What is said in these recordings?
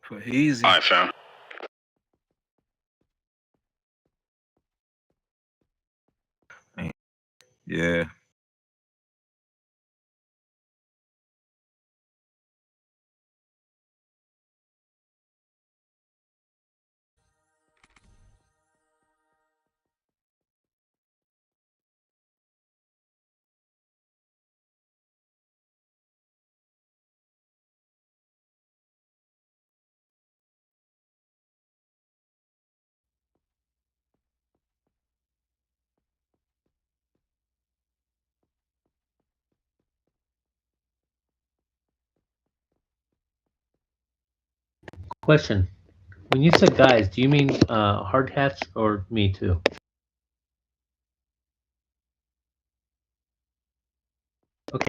For easy. All right, fam. Yeah. Question. When you said guys, do you mean hard hats or me too? Okay.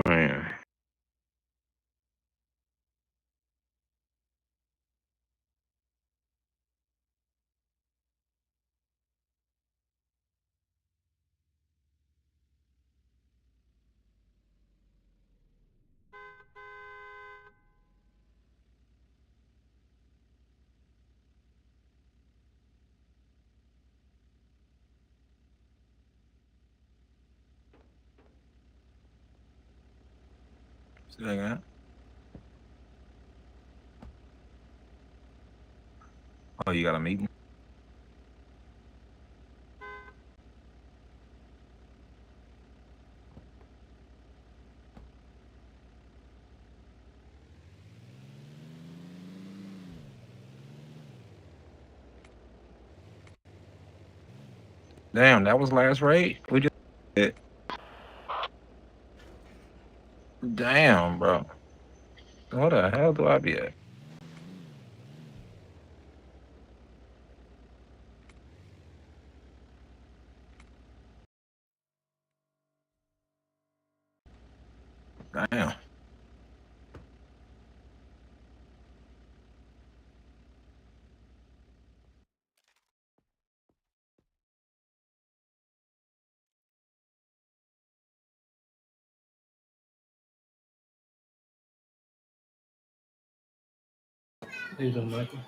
Man. See that guy? Oh, you got a meeting? Damn, that was last raid? We just did. Damn, bro. What the hell do I be at? Damn. How you doing, Michael?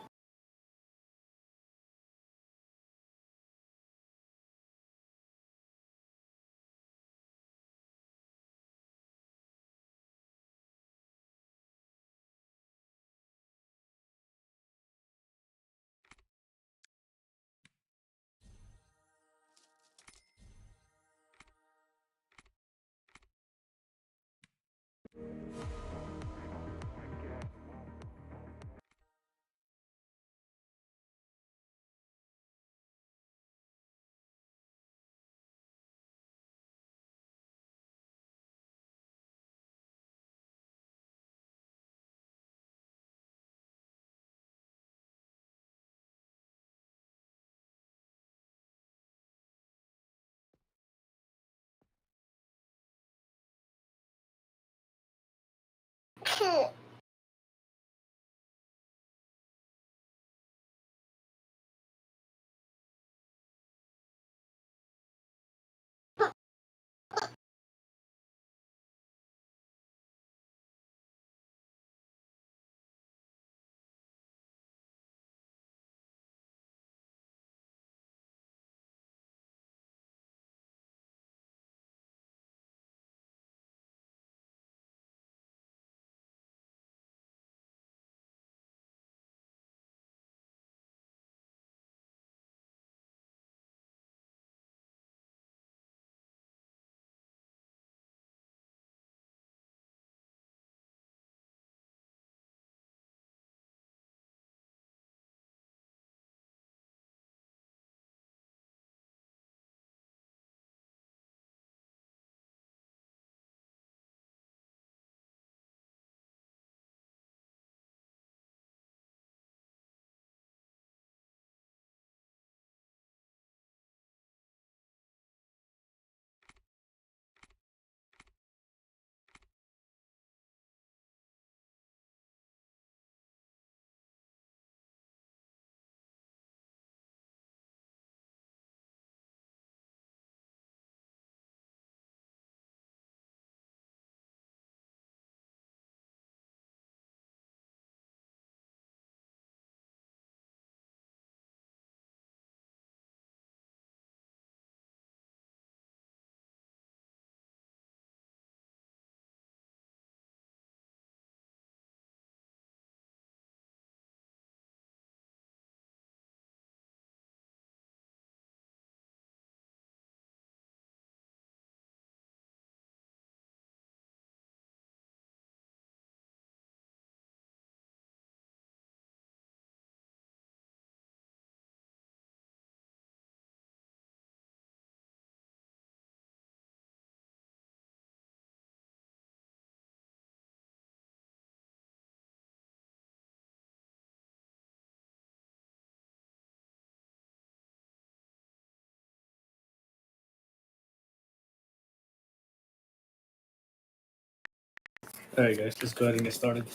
All right, guys, let's go ahead and get started.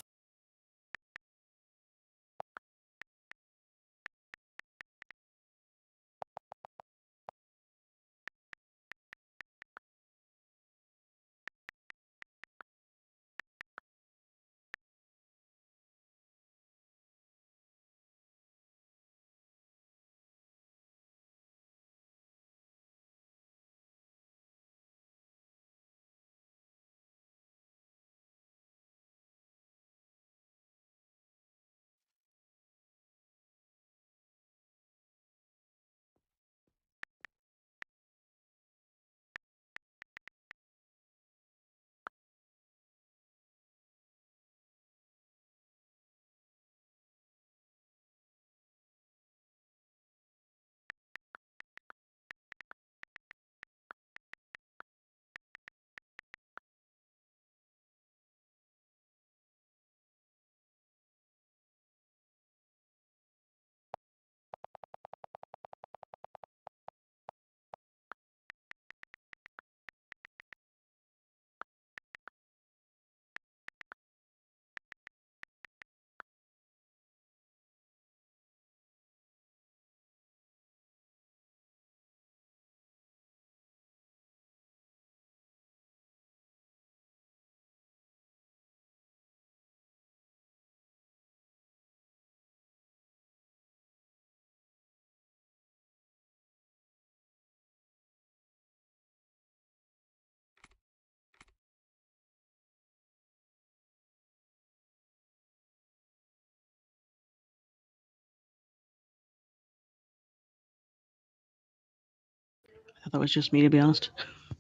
thought that was just me, to be honest.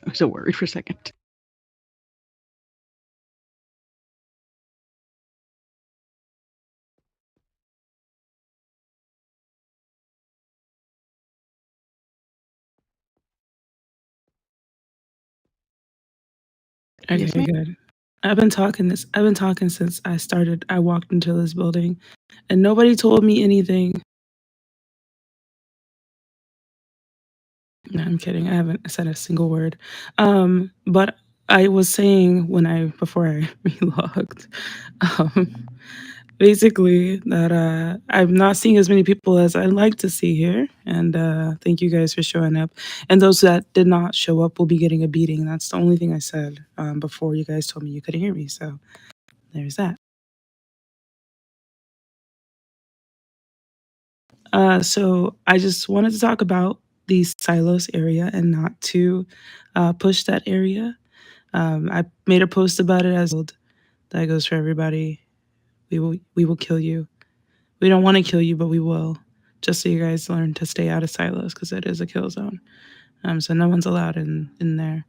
I was so worried for a second. Okay, Yes, ma'am. good. I've been talking since I started. I walked into this building, and nobody told me anything. No, I'm kidding. I haven't said a single word. But I was saying before I relogged, um, basically that I'm not seeing as many people as I'd like to see here. And thank you guys for showing up. And those that did not show up will be getting a beating. That's the only thing I said before you guys told me you couldn't hear me. So there's that. So I just wanted to talk about the silos area and not to push that area. I made a post about it as that goes for everybody. We will kill you. We don't want to kill you, but we will. Just so you guys learn to stay out of silos because it is a kill zone. So no one's allowed in there.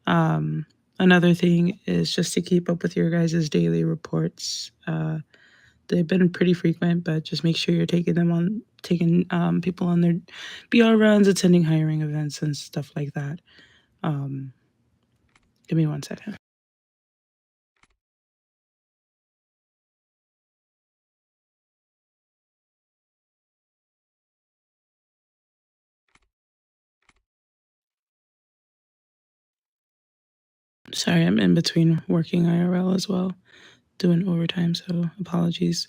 Another thing is just to keep up with your guys' daily reports. They've been pretty frequent, but just make sure you're taking people on their BR runs, attending hiring events and stuff like that. Give me 1 second. Sorry, I'm in between working IRL as well, doing overtime, so apologies.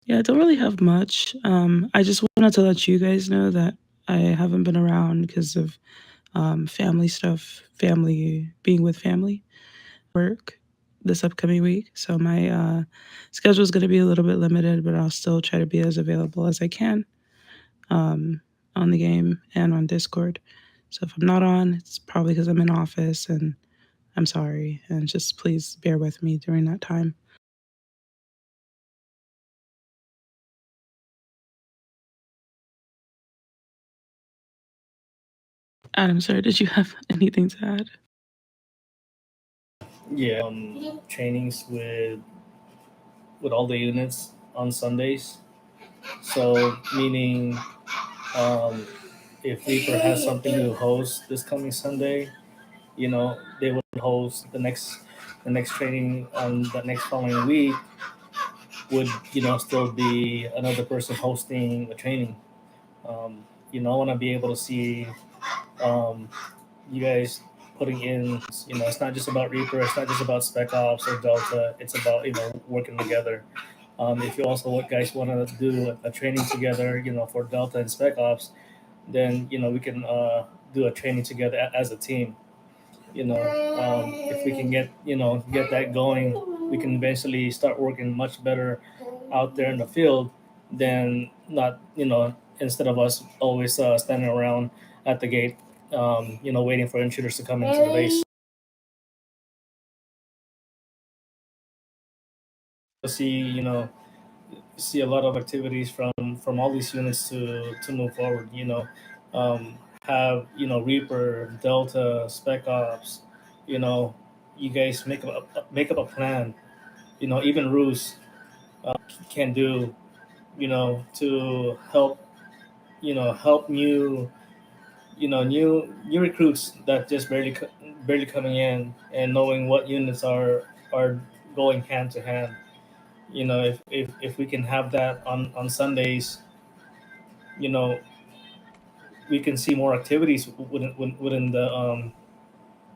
Yeah, I don't really have much. I just wanted to let you guys know that I haven't been around because of family stuff, being with family, work this upcoming week. So my schedule is going to be a little bit limited, but I'll still try to be as available as I can on the game and on Discord. So if I'm not on, it's probably because I'm in office, and I'm sorry. And just please bear with me during that time. Adam, sir, did you have anything to add? Yeah, trainings with all the units on Sundays. So meaning, if Reaper has something to host this coming Sunday, they would host the next training on the next following week. Would still be another person hosting a training. I want to be able to see um, you guys putting in. It's not just about Reaper. It's not just about Spec Ops or Delta. It's about working together. If you also guys want to do a training together, for Delta and Spec Ops, then we can do a training together as a team. If we can get that going, we can eventually start working much better out there in the field than not instead of us always standing around at the gate, waiting for intruders to come into the base. See see a lot of activities from all these units to move forward. Have Reaper, Delta, Spec Ops. You know, you guys make up a plan. Even Roos can do. To help new recruits that just barely coming in and knowing what units are going hand to hand. If we can have that on Sundays, you know we can see more activities within the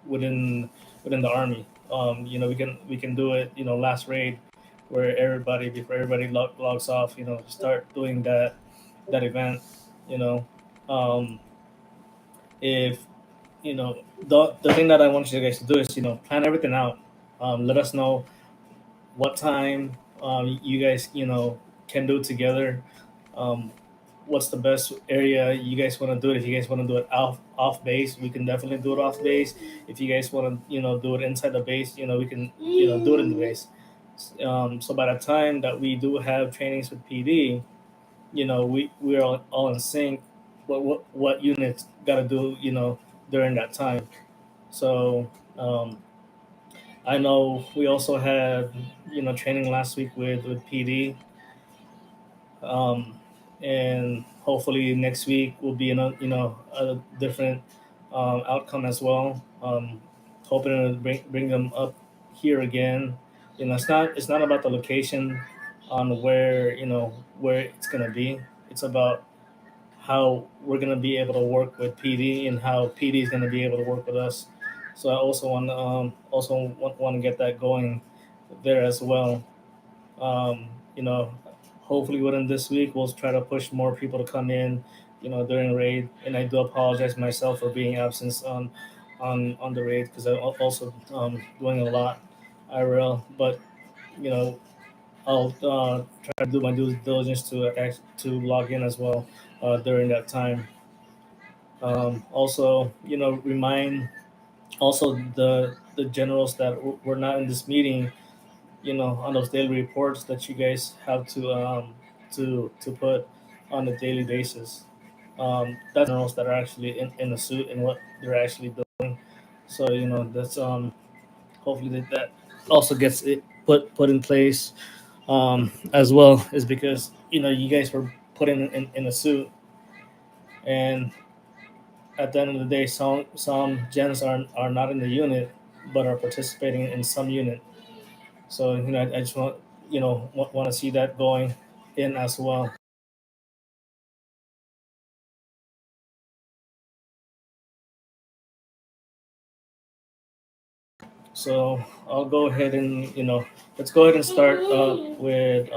within within the army. We can do it. Last raid, where everybody before everybody logs off. Start doing that event. You know, um, if the thing that I want you guys to do is plan everything out. Let us know what time you guys can do it together. Um, what's the best area you guys want to do it? If you guys want to do it off base, we can definitely do it off base. If you guys want to do it inside the base, we can do it in the base. So by the time that we do have trainings with PD, we're all in sync. What units got to do, during that time. So I know we also had training last week with PD, um, and hopefully next week will be a different outcome as well. Hoping to bring them up here again. It's not about the location on where it's gonna be. It's about how we're gonna be able to work with PD and how PD is gonna be able to work with us. So I also want to get that going there as well. Um, you know, Hopefully within this week we'll try to push more people to come in, during raid. And I do apologize myself for being absent on the raid because I'm also doing a lot IRL. But you know, I'll try to do my due diligence to log in as well during that time. Also, remind also the generals that were not in this meeting, on those daily reports that you guys have to put on a daily basis. That's generals that are actually in the suit and what they're actually doing. So that's hopefully that also gets it put in place as well, is because you guys were put in a suit, and at the end of the day, some gens are not in the unit but are participating in some unit. So I just want to see that going in as well. So I'll go ahead and let's go ahead and start with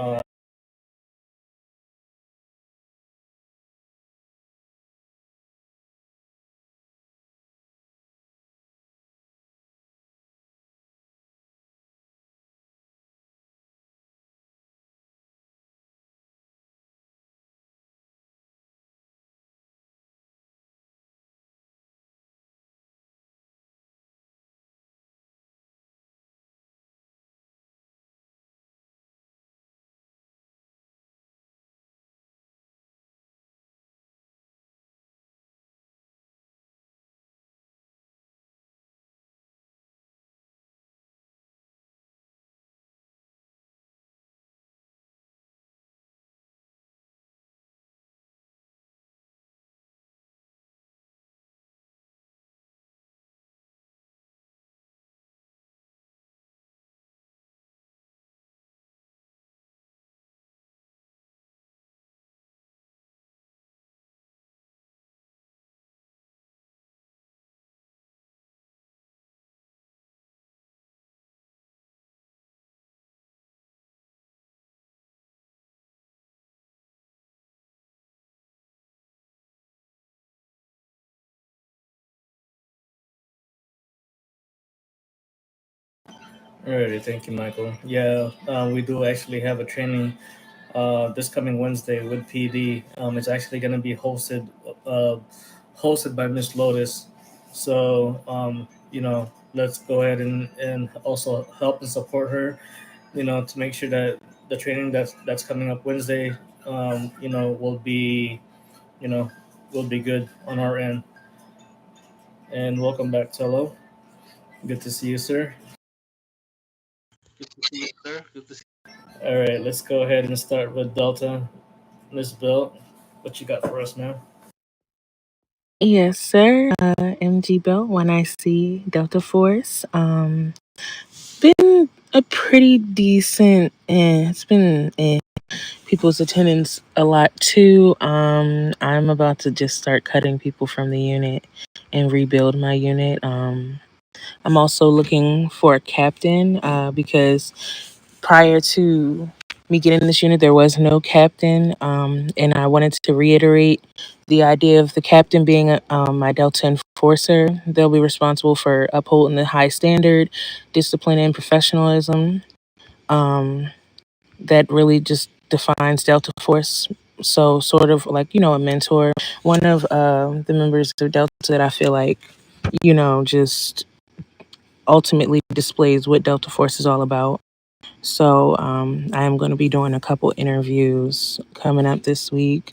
Alrighty, thank you, Michael. Yeah, we do actually have a training this coming Wednesday with PD. It's actually going to be hosted by Miss Lotus. So let's go ahead and also help and support her. To make sure that the training that's coming up Wednesday, will be you know will be good on our end. And welcome back, Tello. Good to see you, sir. Good to see you, sir. Good to see All right, let's go ahead and start with Delta. Miss Bill, what you got for us, man? Yes, sir. MG Belt, when I see Delta Force, been a pretty decent. It's been people's attendance a lot too. I'm about to just start cutting people from the unit and rebuild my unit. I'm also looking for a captain because prior to me getting this unit, there was no captain. And I wanted to reiterate the idea of the captain being my Delta enforcer. They'll be responsible for upholding the high standard, discipline, and professionalism. That really just defines Delta Force. So, sort of like, a mentor, one of the members of Delta that I feel like, just ultimately displays what Delta Force is all about. So I am going to be doing a couple interviews coming up this week.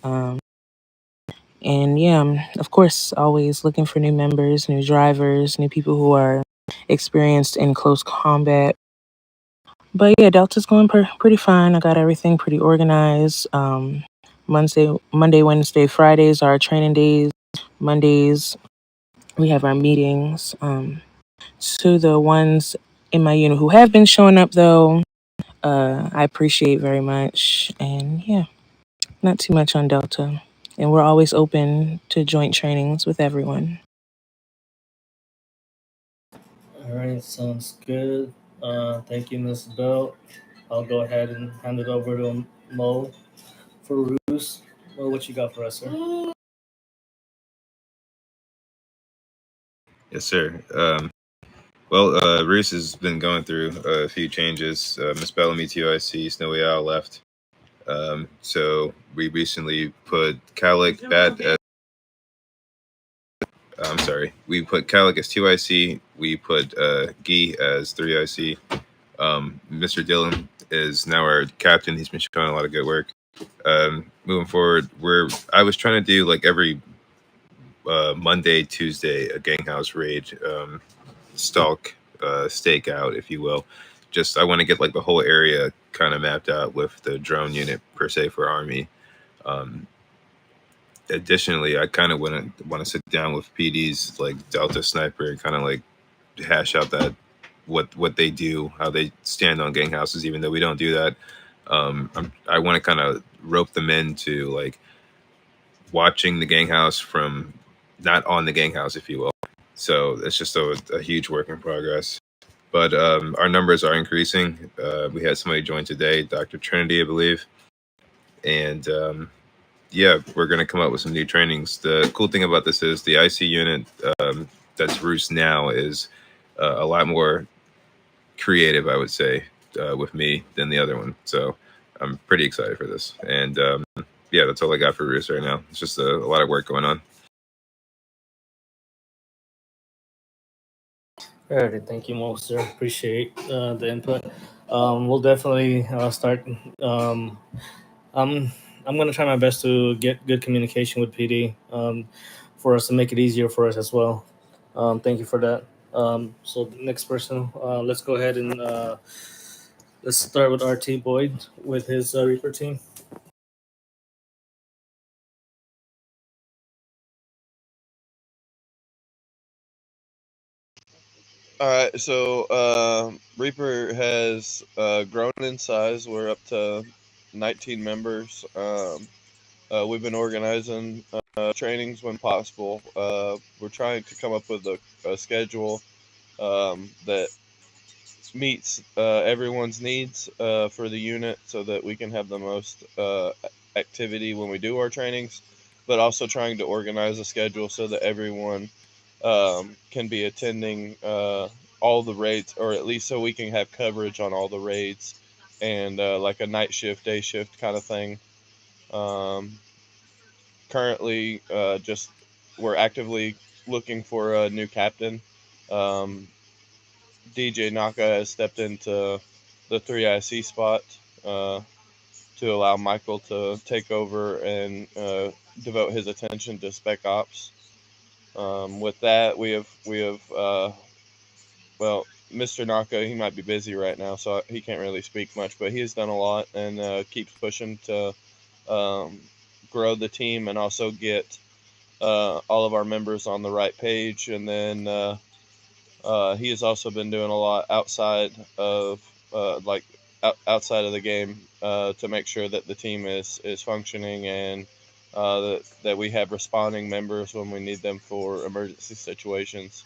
And yeah, I'm, of course, always looking for new members, new drivers, new people who are experienced in close combat. But yeah, Delta's going pretty fine. I got everything pretty organized. Monday, Wednesday, Fridays are our training days. Mondays, we have our meetings. To the ones in my unit who have been showing up, though, I appreciate very much. And yeah, not too much on Delta. And we're always open to joint trainings with everyone. All right, sounds good. Thank you, Ms. Bell. I'll go ahead and hand it over to Mo for Roos. Mo, what you got for us, sir? Yes, sir. Reese has been going through a few changes. Miss Bellamy, TOIC, Snowy Owl left. So we recently put Calic Bat I'm sorry. We put Calic as 2IC. We put Gee as 3IC. Mr. Dillon is now our captain. He's been showing a lot of good work. Moving forward, I was trying to do like every Monday, Tuesday, a gang house raid, stalk, stakeout, if you will. Just I want to get like the whole area kind of mapped out with the drone unit per se for Army. Additionally, I kind of want to sit down with PDs like Delta Sniper and kind of like hash out that what they do, how they stand on gang houses, even though we don't do that. I want to kind of rope them into like watching the gang house from not on the gang house, if you will. So it's just a huge work in progress. But our numbers are increasing. We had somebody join today, Dr. Trinity, I believe. And yeah, we're going to come up with some new trainings. The cool thing about this is the IC unit that's Roost now is a lot more creative, I would say, with me than the other one. So I'm pretty excited for this. And yeah, that's all I got for Roost right now. It's just a lot of work going on. All right, thank you, Mo, sir. Appreciate the input. We'll definitely start. I'm gonna try my best to get good communication with PD for us to make it easier for us as well. Thank you for that. So the next person, let's go ahead and let's start with RT Boyd with his Reaper team. All right, so Reaper has grown in size. We're up to 19 members. We've been organizing trainings when possible. We're trying to come up with a schedule that meets everyone's needs for the unit so that we can have the most activity when we do our trainings, but also trying to organize a schedule so that everyone can be attending all the raids, or at least so we can have coverage on all the raids and like a night shift, day shift kind of thing. Currently, just we're actively looking for a new captain. DJ Naka has stepped into the 3IC spot to allow Michael to take over and devote his attention to Spec Ops. With that, we have well, Mr. Naka, he might be busy right now, so he can't really speak much, but he has done a lot and keeps pushing to grow the team and also get all of our members on the right page. And then he has also been doing a lot outside of outside of the game to make sure that the team is functioning and that we have responding members when we need them for emergency situations.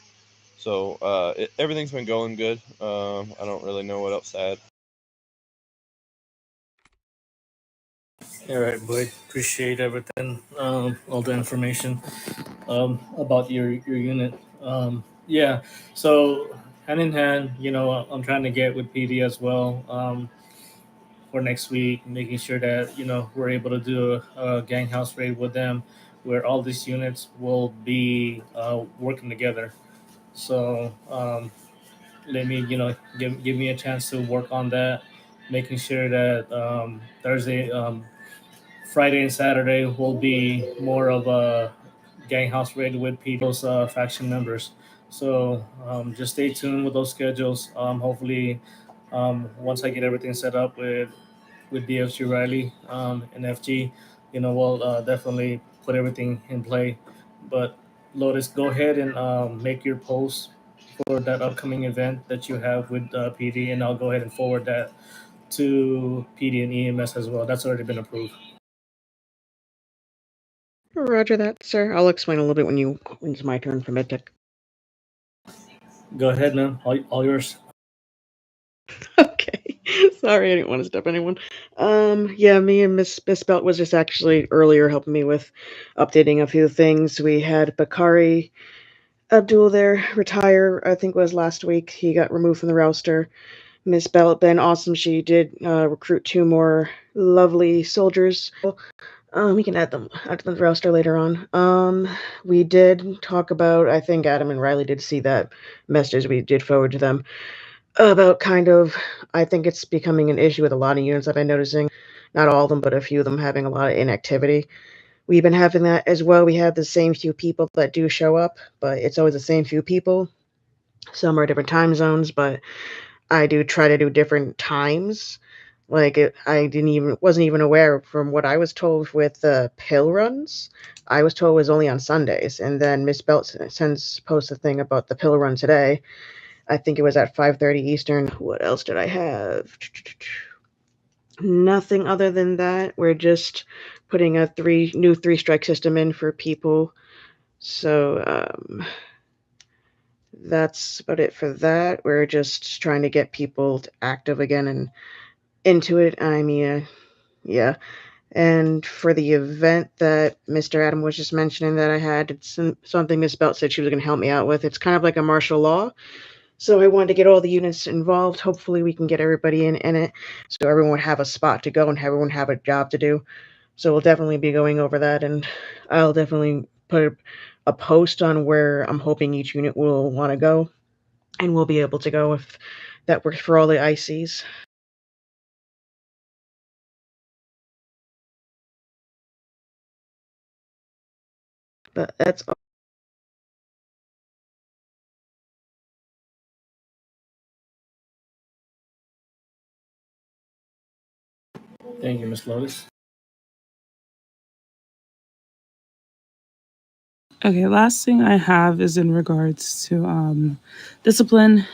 So everything's been going good. I don't really know what else to add. All right, Boyd. Appreciate everything, all the information about your unit. Yeah. So hand in hand, I'm trying to get with PD as well for next week, making sure that we're able to do a gang house raid with them, where all these units will be working together. So let me, give me a chance to work on that. making sure that Thursday, Friday, and Saturday will be more of a gang house raid with people's faction members. So just stay tuned with those schedules. Hopefully, once I get everything set up with DFG Riley and FG, we'll definitely put everything in play. But Lotus, go ahead and make your post for that upcoming event that you have with PD, and I'll go ahead and forward that to PD and EMS as well. That's already been approved. Roger that, sir. I'll explain a little bit when it's my turn for MedTech. Go ahead, man. All yours. Okay. Sorry, I didn't want to step anyone. Yeah, me and Miss Belt was just actually earlier helping me with updating a few things. We had Bakari Abdul there retire, I think it was last week. He got removed from the roster. Miss Belt been awesome. She did recruit 2 more lovely soldiers. We can add them to the roster later on. We did talk about, I think Adam and Riley did see that message we did forward to them about I think it's becoming an issue with a lot of units I've been noticing. Not all of them, but a few of them having a lot of inactivity. We've been having that as well. We have the same few people that do show up, but it's always the same few people. Some are different time zones, but I do try to do different times. I wasn't even aware from what I was told with the pill runs. I was told it was only on Sundays, and then Miss Belt posts a thing about the pill run today. I think it was at 5:30 Eastern. What else did I have? Nothing other than that. We're just putting a new 3-strike system in for people. So that's about it for that. We're just trying to get people active again and into it. I mean, yeah. And for the event that Mr. Adam was just mentioning that I had, it's something Miss Belt said she was going to help me out with. It's kind of like a martial law. So I wanted to get all the units involved. Hopefully we can get everybody in it so everyone would have a spot to go and everyone have a job to do. So we'll definitely be going over that, and I'll definitely put a post on where I'm hoping each unit will want to go, and we'll be able to go if that works for all the ICs. But that's all. Thank you, Miss Lotus. Okay, last thing I have is in regards to discipline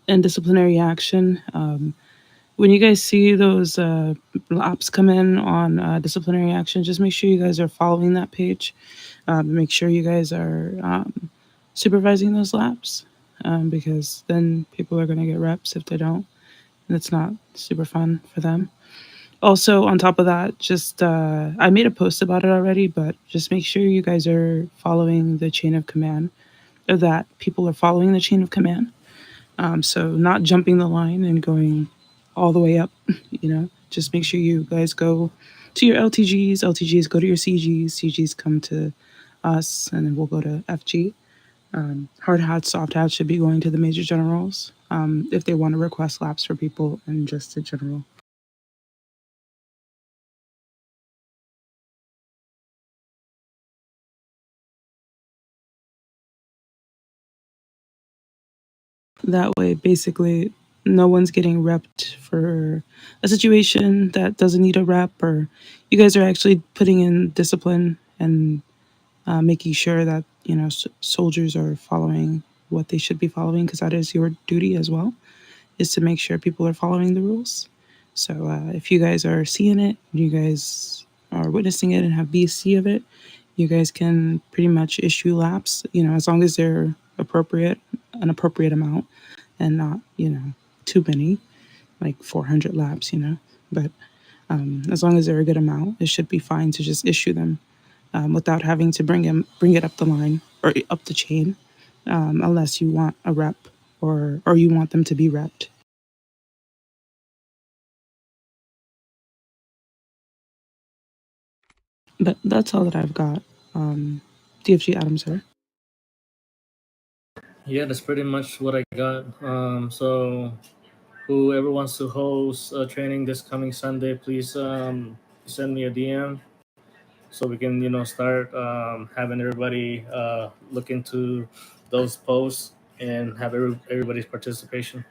and disciplinary action. When you guys see those laps come in on disciplinary action, just make sure you guys are following that page. Make sure you guys are supervising those laps, because then people are going to get reps if they don't, and it's not super fun for them. Also, on top of that, just I made a post about it already, but just make sure you guys are following the chain of command, or that people are following the chain of command. So not jumping the line and going all the way up, just make sure you guys go to your LTGs go to your CGs come to us, and then we'll go to FG. Hard hats, soft hats should be going to the major generals if they want to request laps for people, and just the general. That way, basically, no one's getting repped for a situation that doesn't need a rep, or you guys are actually putting in discipline and making sure that soldiers are following what they should be following, because that is your duty as well, is to make sure people are following the rules. So if you guys are seeing it, you guys are witnessing it and have BC of it, you guys can pretty much issue laps, as long as they're an appropriate amount, and not, too many, like 400 laps, but as long as they're a good amount, it should be fine to just issue them without having to bring it up the line or up the chain, unless you want a rep or you want them to be repped. But that's all that I've got. DFG Adam, sir. Yeah, that's pretty much what I got. So whoever wants to host a training this coming Sunday, please send me a DM so we can start having everybody look into those posts and have everybody's participation.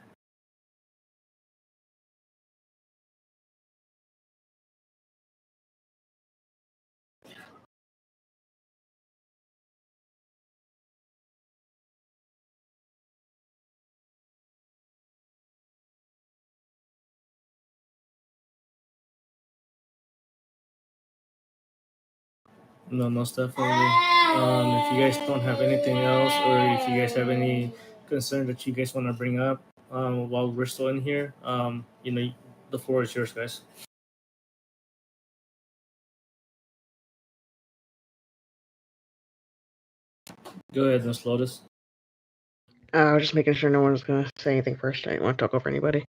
No, most definitely. If you guys don't have anything else, or if you guys have any concern that you guys want to bring up while we're still in here, the floor is yours, guys. Go ahead, Miss Lotus. I was just making sure no one was going to say anything first. I didn't want to talk over anybody.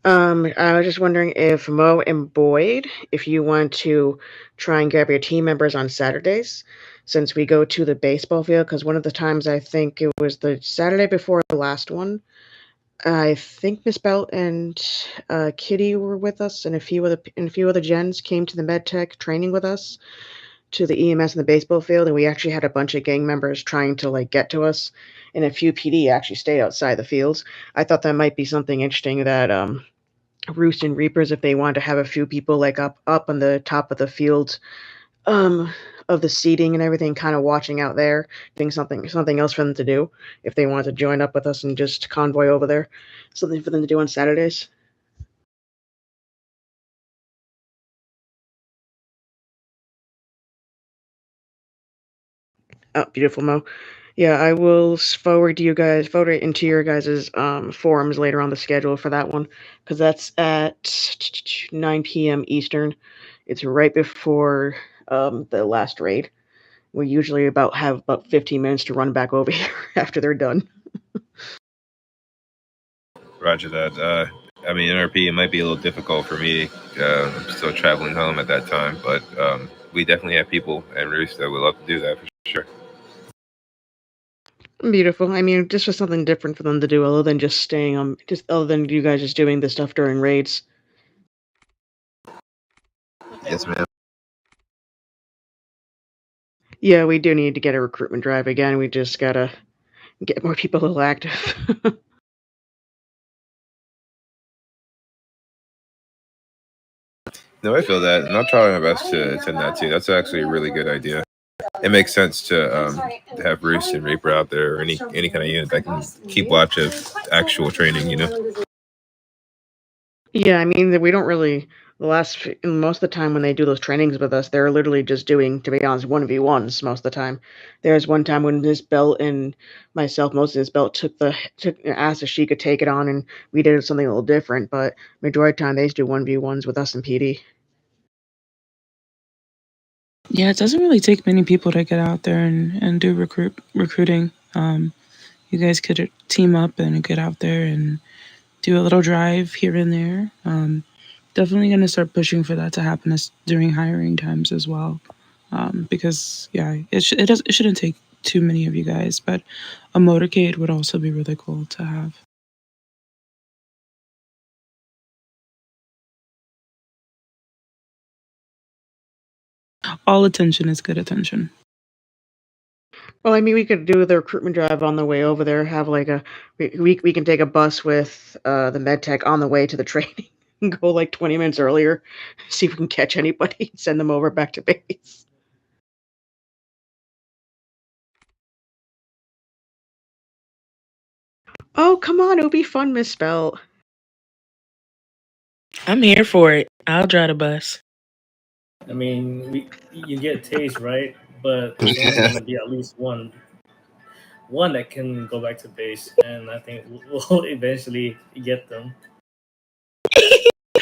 I was just wondering if Mo and Boyd, if you want to try and grab your team members on Saturdays, since we go to the baseball field, because one of the times, I think it was the Saturday before the last one, I think Miss Belt and Kitty were with us, and a few other gens came to the MedTech training with us to the EMS in the baseball field, and we actually had a bunch of gang members trying to get to us, and a few PD actually stayed outside the fields. I thought that might be something interesting that Roost and Reapers, if they wanted to have a few people up on the top of the field, of the seating and everything, kind of watching out there, doing something else for them to do, if they wanted to join up with us and just convoy over there, something for them to do on Saturdays. Oh, beautiful, Mo. Yeah, I will forward it into your guys' forums later on the schedule for that one, because that's at 9 p.m. Eastern. It's right before the last raid. We usually have about 15 minutes to run back over here after they're done. Roger that. I mean, NRP, it might be a little difficult for me. I'm still traveling home at that time, but we definitely have people and Roost that would love to do that for sure. Beautiful. I mean, just for something different for them to do, other than just staying other than you guys just doing this stuff during raids. Yes, ma'am. Yeah, we do need to get a recruitment drive again. We just gotta get more people a little active. No, I feel that, and I'll try my best to attend that too. That's actually a really good idea. It makes sense to have Roost and Reaper out there, or any kind of unit that can keep watch of actual training. Yeah, I mean, we don't really. Most of the time when they do those trainings with us, they're literally just doing, to be honest, 1v1s most of the time. There's one time when Miss Belt and myself, most of Miss Belt, asked if she could take it on, and we did something a little different, but majority of the time they just do 1v1s with us and PD. Yeah, it doesn't really take many people to get out there and do recruiting. You guys could team up and get out there and do a little drive here and there. Definitely going to start pushing for that to happen during hiring times as well. Because yeah, it shouldn't take too many of you guys, but a motorcade would also be really cool to have. All attention is good attention. Well, I mean, we could do the recruitment drive on the way over there. Have we can take a bus with the MedTech on the way to the training and go 20 minutes earlier, see if we can catch anybody, send them over back to base. Oh, come on, it'll be fun, Miss Belt. I'm here for it. I'll drive the bus. I mean, you get taste, right? But there's only going to be at least one that can go back to base, and I think we'll eventually get them.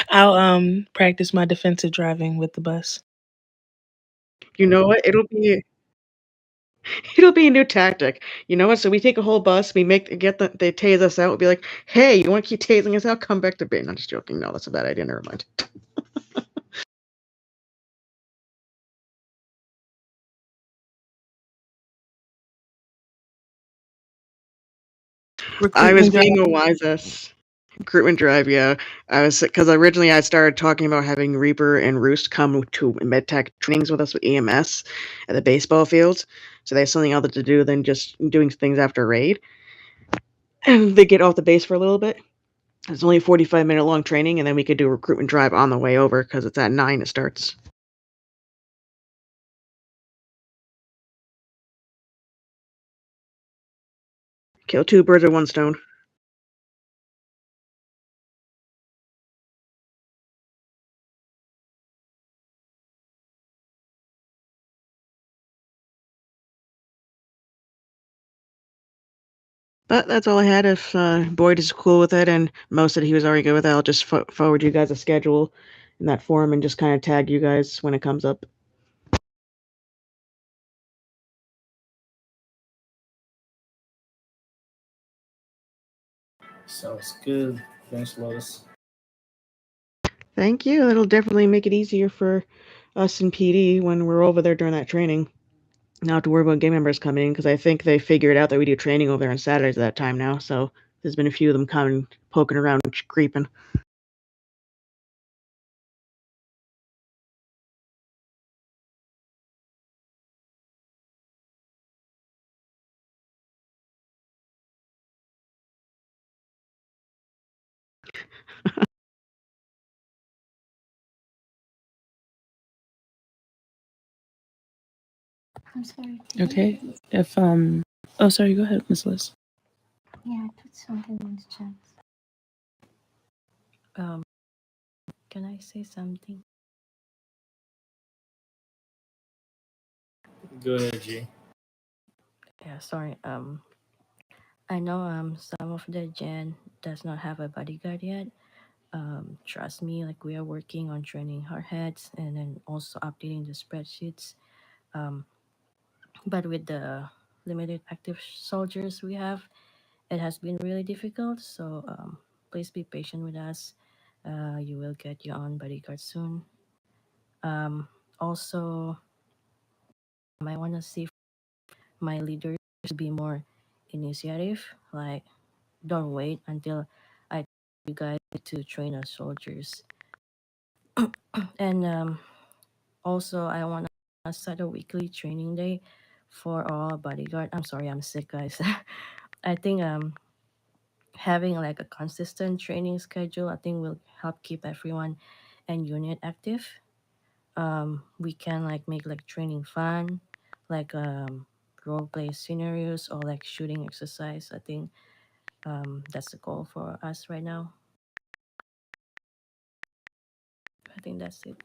I'll practice my defensive driving with the bus. You know what? It'll be a new tactic. You know what? So we take a whole bus, they tase us out. We'll be like, "Hey, you want to keep tasing us out? Come back to base." I'm just joking. No, that's a bad idea. Never mind. I was being the wisest. Recruitment drive, yeah. I was because originally I started talking about having Reaper and Roost come to MedTech trainings with us with EMS at the baseball fields, so they have something other to do than just doing things after raid. And they get off the base for a little bit. It's only a 45-minute long training, and then we could do a recruitment drive on the way over because it's at 9 it starts. Kill two birds with one stone. But that's all I had. If Boyd is cool with it, and Mo said he was already good with it, I'll just forward you guys a schedule in that forum and just kind of tag you guys when it comes up. Sounds good. Thanks, Lotus. Thank you. That'll definitely make it easier for us in PD when we're over there during that training. Not have to worry about game members coming in because I think they figured out that we do training over there on Saturdays at that time now. So there's been a few of them coming, poking around, creeping. I'm sorry. Okay. If oh sorry, go ahead, Miss Liz. Yeah, I put something in the chat. Can I say something? Go ahead, G. Yeah, sorry. I know some of the gen does not have a bodyguard yet. Trust me, like we are working on training our heads and then also updating the spreadsheets. But with the limited active soldiers we have, it has been really difficult. So please be patient with us. You will get your own bodyguard soon. Also, I want to see my leaders to be more initiative. Like, don't wait until I tell you guys to train our soldiers. And also, I want to start a weekly training day for all bodyguard. I'm sorry, I'm sick, guys. I think having like a consistent training schedule, I think will help keep everyone and unit active. We can like make like training fun, like role play scenarios or like shooting exercise. I think that's the goal for us right now. I think that's it.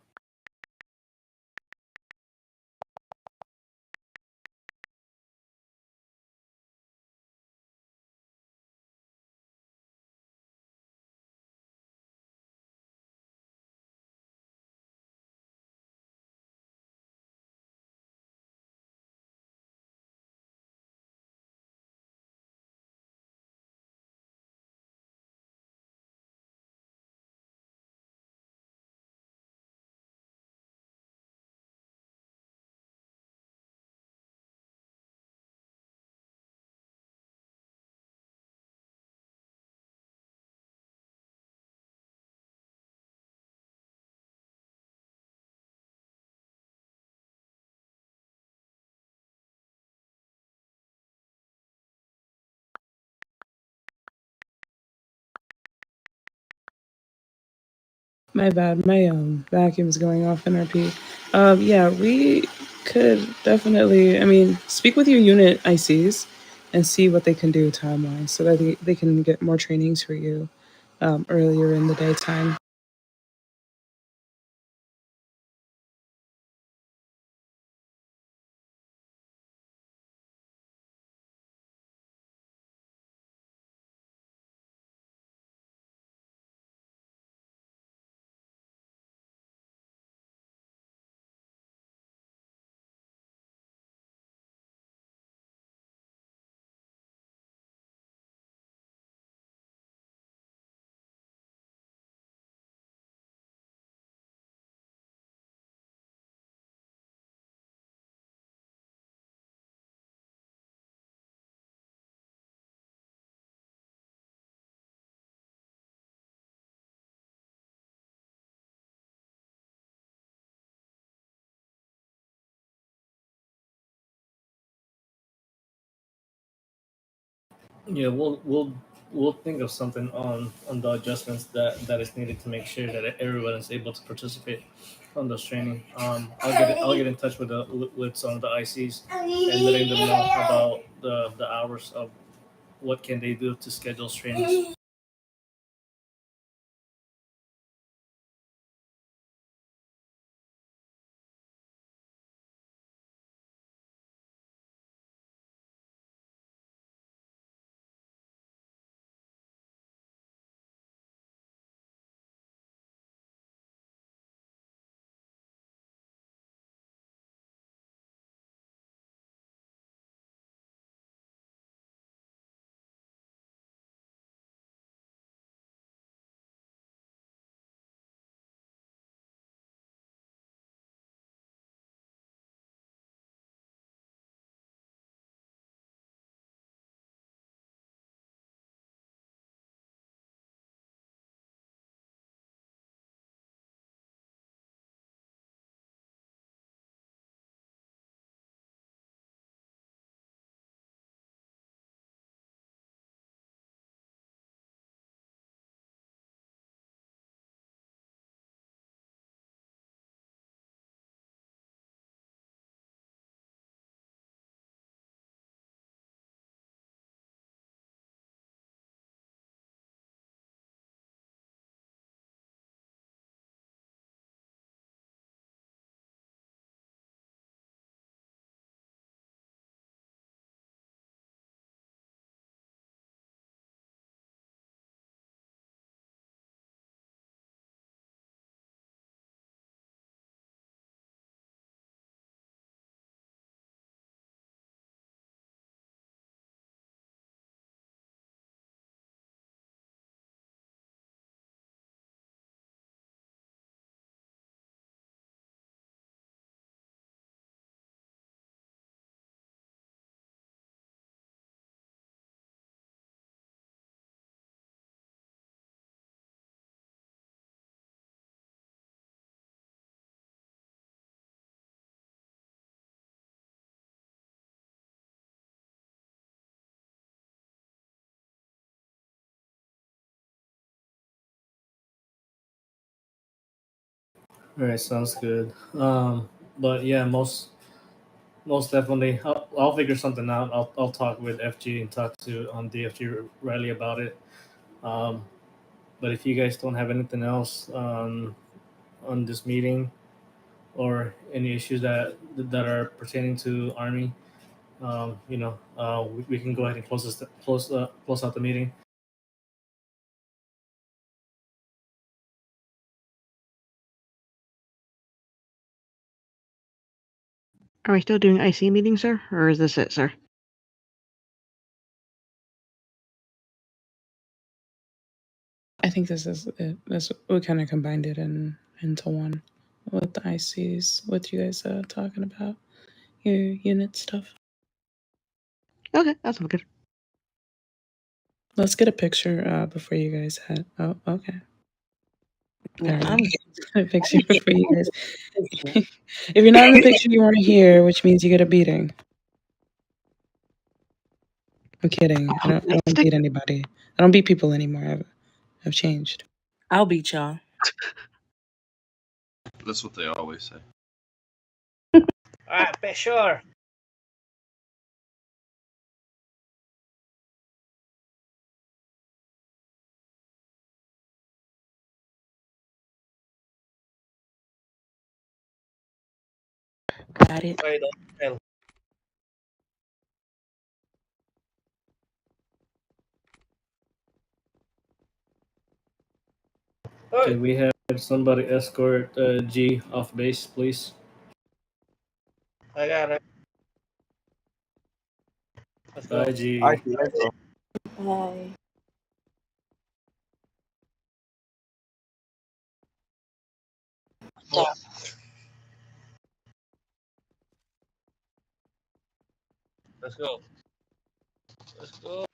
My bad. My vacuum's going off in RP. Yeah, we could definitely. I mean, speak with your unit ICs and see what they can do time wise, so that they can get more trainings for you earlier in the daytime. Yeah, we'll think of something on the adjustments that is needed to make sure that everyone is able to participate on those training. I'll get in touch with with some of the ICs and letting them know about the hours of what can they do to schedule trainings. All right, sounds good. But yeah, most definitely, I'll figure something out. I'll talk with FG and talk to DFG Riley about it. Um, but if you guys don't have anything else on this meeting or any issues that are pertaining to Army, we can go ahead and close out the meeting. Are we still doing IC meetings, sir? Or is this it, sir? I think this is it. That's we kind of combined it into one with the ICs. What you guys talking about? Your unit stuff. Okay, that's all good. Let's get a picture before you guys head. Oh, okay. Yeah, There I'm we go. A picture before you guys. If you're not in the picture, you weren't here, which means you get a beating. I'm kidding. I don't beat anybody. I don't beat people anymore. I've changed. I'll beat y'all. That's what they always say. All right, be sure. Got it. Okay, we have somebody escort G off base, please. I got it. Let's go. Bye, G. I see. Let's go. Bye. Yeah. Let's go. Let's go.